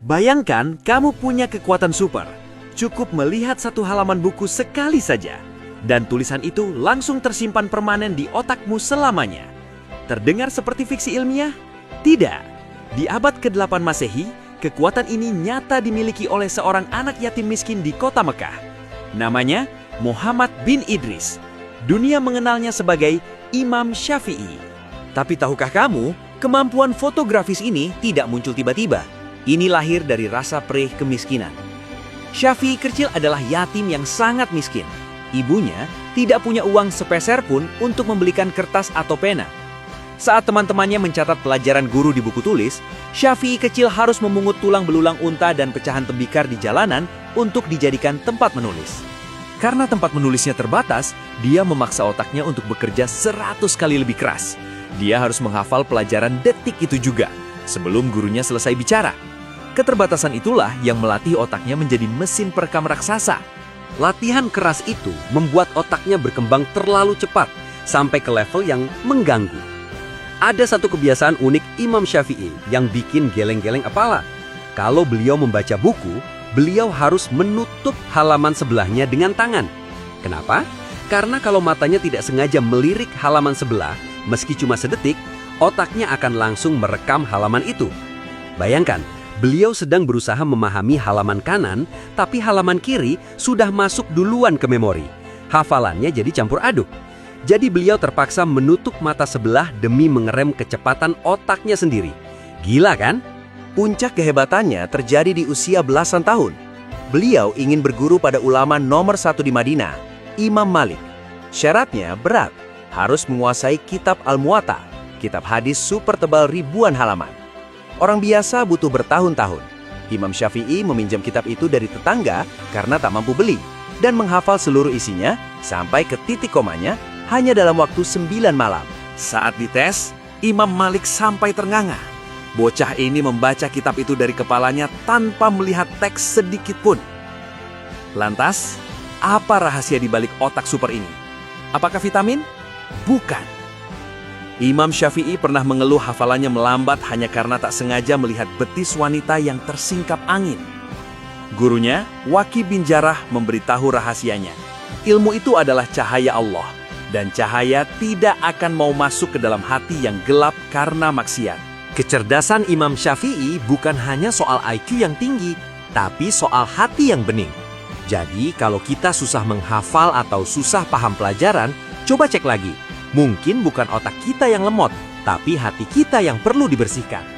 Bayangkan kamu punya kekuatan super. Cukup melihat satu halaman buku sekali saja. Dan tulisan itu langsung tersimpan permanen di otakmu selamanya. Terdengar seperti fiksi ilmiah? Tidak. Di abad ke-8 Masehi, kekuatan ini nyata dimiliki oleh seorang anak yatim miskin di kota Mekah. Namanya Muhammad bin Idris. Dunia mengenalnya sebagai Imam Syafi'i. Tapi tahukah kamu, kemampuan fotografis ini tidak muncul tiba-tiba. Ini lahir dari rasa perih kemiskinan. Syafi'i kecil adalah yatim yang sangat miskin. Ibunya tidak punya uang sepeser pun untuk membelikan kertas atau pena. Saat teman-temannya mencatat pelajaran guru di buku tulis, Syafi'i kecil harus memungut tulang belulang unta dan pecahan tembikar di jalanan untuk dijadikan tempat menulis. Karena tempat menulisnya terbatas, dia memaksa otaknya untuk bekerja 100 kali lebih keras. Dia harus menghafal pelajaran detik itu juga, sebelum gurunya selesai bicara. Keterbatasan itulah yang melatih otaknya menjadi mesin perekam raksasa. Latihan keras itu membuat otaknya berkembang terlalu cepat, sampai ke level yang mengganggu. Ada satu kebiasaan unik Imam Syafi'i yang bikin geleng-geleng kepala. Kalau beliau membaca buku, beliau harus menutup halaman sebelahnya dengan tangan. Kenapa? Karena kalau matanya tidak sengaja melirik halaman sebelah, meski cuma sedetik, otaknya akan langsung merekam halaman itu. Bayangkan, beliau sedang berusaha memahami halaman kanan, tapi halaman kiri sudah masuk duluan ke memori. Hafalannya jadi campur aduk. Jadi beliau terpaksa menutup mata sebelah demi mengerem kecepatan otaknya sendiri. Gila kan? Puncak kehebatannya terjadi di usia belasan tahun. Beliau ingin berguru pada ulama nomor 1 di Madinah, Imam Malik. Syaratnya berat, harus menguasai kitab Al-Muwatta, kitab hadis super tebal ribuan halaman. Orang biasa butuh bertahun-tahun. Imam Syafi'i meminjam kitab itu dari tetangga karena tak mampu beli, dan menghafal seluruh isinya sampai ke titik komanya hanya dalam waktu 9 malam. Saat dites, Imam Malik sampai ternganga. Bocah ini membaca kitab itu dari kepalanya tanpa melihat teks sedikit pun. Lantas, apa rahasia di balik otak super ini? Apakah vitamin? Bukan. Imam Syafi'i pernah mengeluh hafalannya melambat hanya karena tak sengaja melihat betis wanita yang tersingkap angin. Gurunya, Waki bin Jarrah, memberitahu rahasianya. Ilmu itu adalah cahaya Allah, dan cahaya tidak akan mau masuk ke dalam hati yang gelap karena maksiat. Kecerdasan Imam Syafi'i bukan hanya soal IQ yang tinggi, tapi soal hati yang bening. Jadi, kalau kita susah menghafal atau susah paham pelajaran, coba cek lagi. Mungkin bukan otak kita yang lemot, tapi hati kita yang perlu dibersihkan.